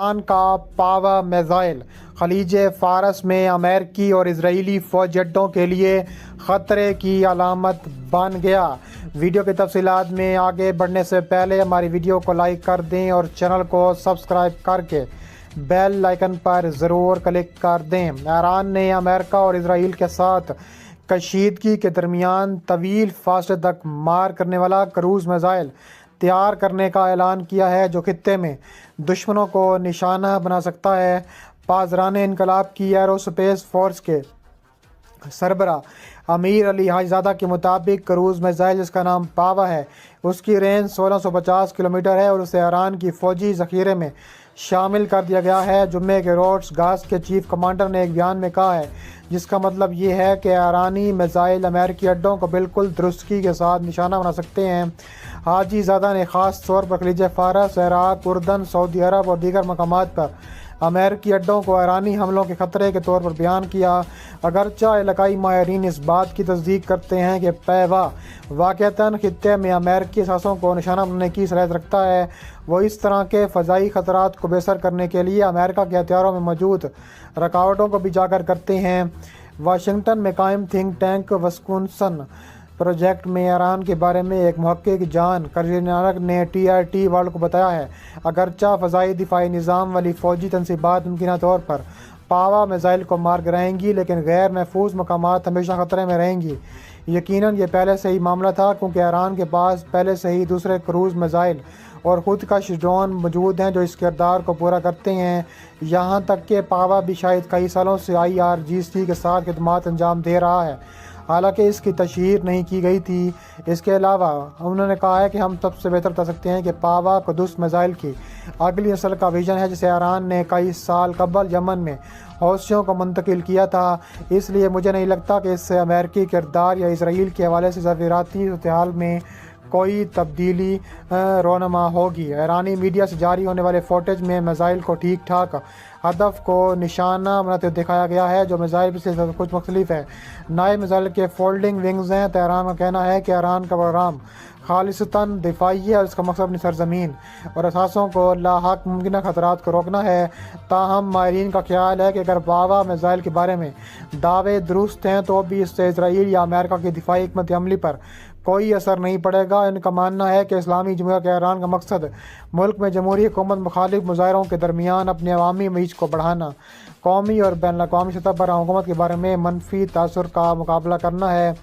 Iran का पावा missile खलीज फारस में अमेरिकी और इजरायली फ़ौजी अड्डों के लिए ख़तरे की अलामत बन गया। वीडियो की तफसीलात में आगे बढ़ने से पहले हमारी वीडियो को लाइक कर दें और चैनल को सब्सक्राइब करके बेल आइकन पर ज़रूर क्लिक कर दें। ईरान ने अमेरिका और इजराइल के साथ कशीदगी के दरमियान तवील फासले तक मार करने वाला क्रूज़ मिसाइल तैयार करने का ऐलान किया है, जो खित्ते में दुश्मनों को निशाना बना सकता है। पाज़रान इनकलाब की एरोस्पेस फोर्स के सरबरा अमीर अली हाजीज़ादा के मुताबिक क्रूज़ मिसाइल, जिसका नाम पावा है, उसकी रेंज 1650 किलोमीटर है और उसे ईरान की फ़ौजी ज़ख़ीरे में शामिल कर दिया गया है। जुम्मे के रोड्स गाज़ के चीफ कमांडर ने एक बयान में कहा है, जिसका मतलब ये है कि ईरानी मिसाइल अमेरिकी अड्डों को बिल्कुल दुरुस्तगी के साथ निशाना बना सकते हैं। हाजीज़ादा ने ख़ास तौर पर खलीज फारस, इराक़, उर्दन, सऊदी अरब और दीगर मकामात पर अमेरिकी अड्डों को ईरानी हमलों के ख़तरे के तौर पर बयान किया। अगरचा इलाकाई माहिरीन इस बात की तस्दीक करते हैं कि पैवा वाक़अतन खित्ते में अमेरिकी असासों को निशाना बनाने की सलाहियत रखता है। वो इस तरह के फ़ज़ाई ख़तरात को बेसर करने के लिए अमेरिका के हथियारों में मौजूद रुकावटों को भी उजागर करते हैं। वाशिंगटन में कायम थिंक टैंक विस्कॉन्सिन प्रोजेक्ट में ईरान के बारे में एक मुहक्किक जान कर्जिनाक ने TRT वर्ल्ड को बताया है, अगरचा फ़ज़ाई दिफाई निज़ाम वाली फ़ौजी तनसीबात मुमकिन तौर पर पावा मिसाइल को मार गिराएंगी, लेकिन गैर महफूज मकामात हमेशा ख़तरे में रहेंगी। यकीनन ये पहले से ही मामला था, क्योंकि ईरान के पास पहले से ही दूसरे क्रूज़ मिसाइल और ख़ुद का ड्रोन मौजूद हैं जो इस किरदार को पूरा करते हैं। यहाँ तक कि पावा भी शायद कई सालों से IRGC के साथ खिदमत अंजाम दे रहा है, हालांकि इसकी तशहीर नहीं की गई थी। इसके अलावा उन्होंने कहा है कि हम सबसे बेहतर बता सकते हैं कि पावा कुदस मिसाइल की अगली नस्ल का विजन है, जिसे ईरान ने कई साल कबल यमन में हौसियों को मुंतकिल किया था। इसलिए मुझे नहीं लगता कि इससे अमेरिकी किरदार या इसराइल के हवाले से ज़राती सूरत-ए-हाल में कोई तब्दीली रोनमा होगी। ईरानी मीडिया से जारी होने वाले फुटेज में मिसाइल को ठीक ठाक हदफ को निशाना बनाते हुए दिखाया गया है, जो मिसाइल से कुछ मुख्तलिफ है। नए मिसाइल के फोल्डिंग विंग्स हैं। तेहरान का कहना है कि ईरान का प्रोग्राम खालिसतन दिफाई है और इसका मकसद अपनी सरजमीन और असासों को लाहक मुमकिन खतरात को रोकना है। ताहम माहिरीन का ख्याल है कि अगर पावा मिसाइल के बारे में दावे दुरुस्त हैं, तो भी इससे इसराइल या अमेरिका की दिफाई हिकमत अमली पर कोई असर नहीं पड़ेगा। इनका मानना है कि इस्लामी जमहूरियत ईरान का मकसद मुल्क में जमहूरी हुकूमत मुखालिफ मुजाहिरों के दरमियान अपने अवामी मीज़ को बढ़ाना, कौमी और बैन अवी सतह पर हुकूमत के बारे में मनफी तासुर का मुकाबला करना है।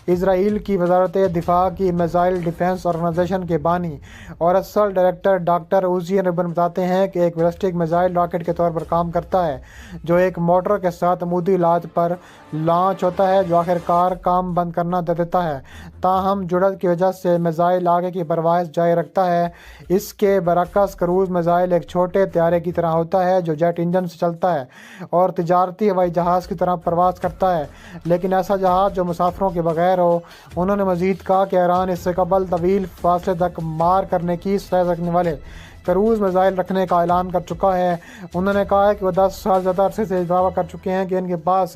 इसराइल की वजारत दिफा की मिसाइल डिफेंस ऑर्गेनाइजेशन के बानी और असल डायरेक्टर डॉक्टर उज़ी रिबन बताते हैं कि एक बैलिस्टिक मिसाइल रॉकेट के तौर पर काम करता है, जो एक मोटर के साथ अमूदी इलाज पर लॉन्च होता है, जो आखिरकार काम बंद करना दे देता है। ताहम जुड़त की वजह से मिसाइल आगे की परवाज़ जारी रखता है। इसके बरक्स क्रूज़ मिसाइल एक छोटे तैयारे की तरह होता है, जो जेट इंजन से चलता है और तिजारती हवाई जहाज़ की तरह परवाज़ करता है, लेकिन ऐसा जहाज़ जो मुसाफिरों के बगैर हो। उन्होंने मजीद कहा कि ईरान इससे कबल तवील फासले तक मार करने की सलाहियत रखने वाले क्रूज़ मिसाइल रखने का ऐलान कर चुका है। उन्होंने कहा है कि वो 10 साल ज़्यादा अरसे से दावा कर चुके हैं कि इनके पास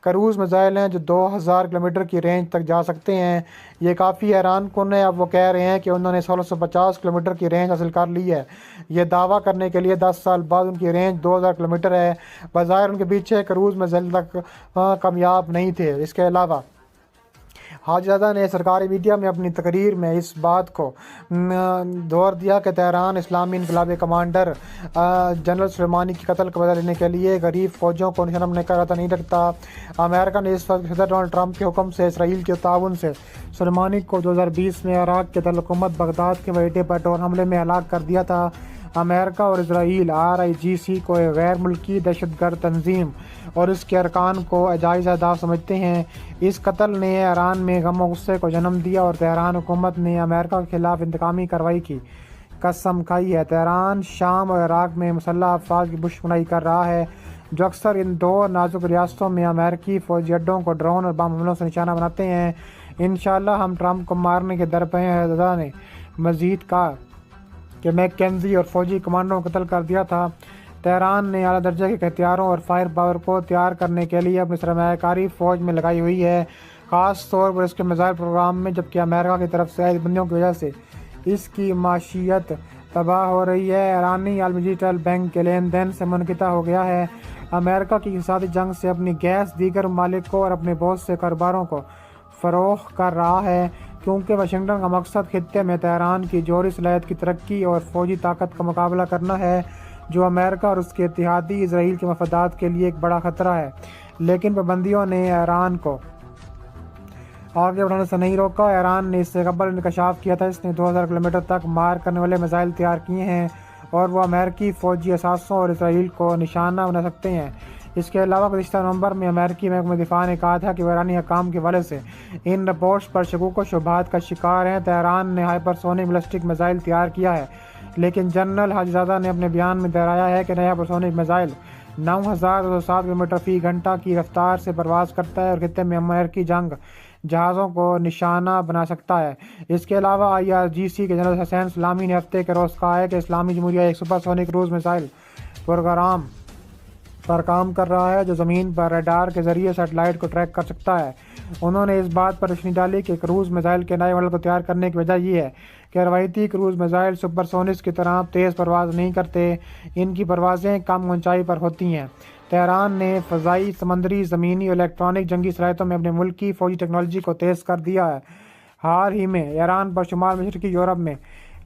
क्रूज़ मिसाइल हैं जो 2000 किलोमीटर की रेंज तक जा सकते हैं। ये काफ़ी हैरान कुन है। अब वो कह रहे हैं कि उन्होंने 1650 किलोमीटर की रेंज हासिल कर ली है। ये दावा करने के लिए 10 साल बाद उनकी रेंज 2000 किलोमीटर है। बज़ाहिर उनके पीछे क्रूज़ मिसाइल तक कामयाब नहीं थे। इसके अलावा हाजीज़ादा ने सरकारी मीडिया में अपनी तकरीर में इस बात को जोर दिया कि तेहरान इस्लामी इनकलाबी कमांडर जनरल सुलेमानी के कत्ल का बदला लेने के लिए गरीब फ़ौजों को निशाना बनाने का इरादा नहीं रखता। अमेरिका ने इस वक्त सदर डोनाल्ड ट्रंप के हुक्म से इसराइल के ताउन से सुलेमानी को 2020 में इराक़ के दारुल-हुकूमत बगदाद के अड्डे पर ड्रोन हमले में हलाक कर दिया था। अमेरिका और इसराइल IRGC को एक गैर मुल्की दहशतगर्द तंजीम और इसके अरकान को जायज़ अहदाफ समझते हैं। इस कत्ल ने ईरान में गम और गुस्से को जन्म दिया और तेहरान हुकूमत ने अमेरिका के खिलाफ इंतकामी कार्रवाई की कसम खाई है। तेहरान शाम और इराक़ में मुसल्लह अफवाज की बुशमनाई कर रहा है, जो अक्सर इन दो नाजुक रियासतों में अमेरिकी फ़ौजी अड्डों को ड्रोन और बम हमलों से निशाना बनाते हैं। इंशाअल्लाह हम ट्रंप को मारने के दर पर हैं। हाजीज़ादा ने मज़ीद कहा कि मैकेंजी और फ़ौजी कमांडरों को कत्ल कर दिया था। तेहरान ने आला दर्जे के हथियारों और फायर पावर को तैयार करने के लिए अपनी सरमायाकारी फ़ौज में लगाई हुई है, ख़ास तौर पर इसके मिसाइल प्रोग्राम में, जबकि अमेरिका की तरफ से बंदियों की वजह से इसकी माशियत तबाह हो रही है। ईरानी आलमी डिजिटल बैंक के लेन देन से मुनक़िता हो गया है। अमेरिका की इक़्तिसादी जंग से अपनी गैस दीगर ममालिकों और अपने बहुत से कारोबारों को फ़रोग़ कर रहा है, क्योंकि वाशिंगटन का मकसद खित्ते में तेहरान की जौहरी सलाहियत की तरक्की और फ़ौजी ताकत का मुकाबला करना है, जो अमेरिका और उसके इत्तेहादी इसराइल के मफादात के लिए एक बड़ा ख़तरा है। लेकिन पाबंदियों ने ईरान को आगे बढ़ाने से नहीं रोका। ईरान ने इससे कबल इंकशाफ किया था। इसने 2000 किलोमीटर तक मार करने वाले मिसाइल तैयार किए हैं और वो अमेरिकी फ़ौजी असासों और इसराइल को निशाना बना सकते हैं। इसके अलावा गुज़िश्ता नवंबर में अमेरिकी महकमा दिफा ने कहा था कि वो ईरानी हकाम के हवाले से इन रिपोर्ट्स पर शकूक व शुबहात का शिकार हैं। तेहरान ने हाइपरसोनिक बैलिस्टिक मिसाइल तैयार किया है, लेकिन जनरल हाजीज़ादा ने अपने बयान में दोहराया है कि नया हाइपरसोनिक मिसाइल 9207 किलोमीटर फ़ी घंटा की रफ्तार से परवाज़ करता है और खित्ते में अमेरिकी जंग जहाज़ों को निशाना बना सकता है। इसके अलावा IRGC के जनरल हसैन सलामी ने हफ्ते के रोज़ कहा है कि इस्लामी जमहूरिया एक सुपरसोनिक क्रूज़ मिसाइल प्रोग्राम पर काम कर रहा है, जो ज़मीन पर रडार के ज़रिए सैटेलाइट को ट्रैक कर सकता है। उन्होंने इस बात पर रोशनी डाली कि क्रूज़ मिसाइल के नए मॉडल को तैयार करने की वजह ये है कि रवायती क्रूज़ मिसाइल सुपरसोनिक्स की तरह तेज़ परवाज़ नहीं करते। इनकी परवाज़ें कम ऊंचाई पर होती हैं। तेहरान ने फ़ज़ाई, समंदरी, ज़मीनी और इलेक्ट्रॉनिक जंगी सलाहियतों में अपने मुल्क की फ़ौजी टेक्नोलॉजी को तेज़ कर दिया है। हाल ही में ईरान पर शुमाल मशरक़ी यूरोप में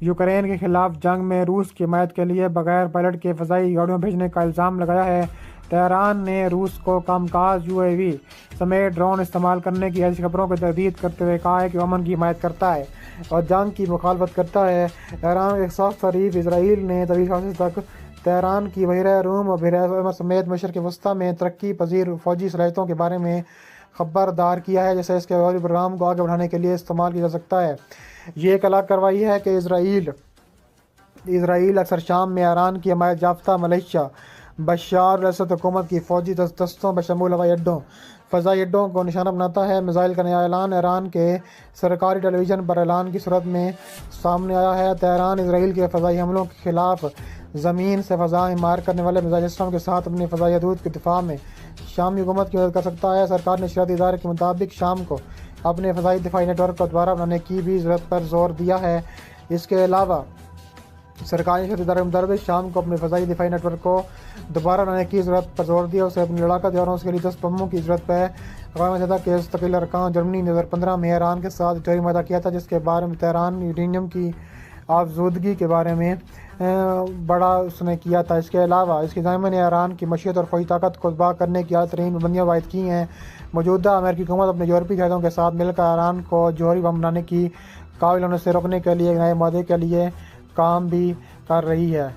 यूक्रेन के ख़िलाफ़ जंग में रूस की हिमायत के लिए बगैर पायलट के फ़ज़ाई गाड़ियों भेजने का इल्ज़ाम लगाया है। तेहरान ने रूस को कामकाज UAV समेत ड्रोन इस्तेमाल करने की ऐसी खबरों को तर्दीद करते हुए कहा है कि अमन की हिमायत करता है और जंग की मुखालफत करता है। ईरान के साफ शरीफ इसराइल ने तवील अर्से तक तेहरान की बहरा रूम और बहरा समेत मशरक़ वस्ती में तरक्की पजीर फ़ौजी सलाहियतों के बारे में खबरदार किया है, जैसे इसके जौहरी प्रोग्राम को आगे बढ़ाने के लिए इस्तेमाल किया जा सकता है। ये एक अलग कार्रवाई है कि इसराइल अक्सर शाम में ईरान की हिमायत याफ्ता मलेशिया बशार अल-असद हुकूमत की फ़ौजी दस्तों बशमूल हवाई अड्डों, फ़ज़ाई अड्डों को निशाना बनाता है। मिसाइल का नया ऐलान ईरान के सरकारी टेलीविज़न पर ऐलान की सूरत में सामने आया है। तेहरान इसराइल के फ़ज़ाई हमलों के ख़िलाफ़ ज़मीन से फ़ज़ा में मार करने वाले मिसाइल सिस्टम के साथ अपनी फ़ज़ाई हदूद के दिफा में शामी हुकूमत की मदद कर सकता है। सरकार ने नशरियाती इदारे के मुताबिक शाम को अपने फ़ज़ाई दिफाई नेटवर्क को दोबारा बनाने की भी ज़रूरत पर जोर दिया है। इसके अलावा सरकारी नशरियाती इदारे के मुताबिक शाम को अपने फ़ज़ाई दिफाई नेटवर्क को दोबारा बनाने की ज़रूरत पर जोर दिया। उसे अपनी लड़ाका हथियारों के लिए 10 बमों की ज़रूरत है। अक़वाम मुत्तहिदा के मुस्तक़िल अरकान जर्मनी ने 2015 में ईरान के साथ जौहरी मुआहदा किया था, जिसके बारे में तेहरान यूरेनियम की आफज़ूदगी के बारे में बड़ा उसने किया था। इसके अलावा इसके ज़ायमे ने ईरान की मशीयत और फ़ौजी ताकत को तबाह करने की आला तरीन पाबंदियाँ वायद की हैं। मौजूदा अमेरिकी हुकूमत अपने यूरोपीय साथियों के साथ मिलकर ईरान को जौहरी बम बनाने की काबिल होने से रोकने के लिए एक नए मुआहदे के लिए काम भी कर रही है।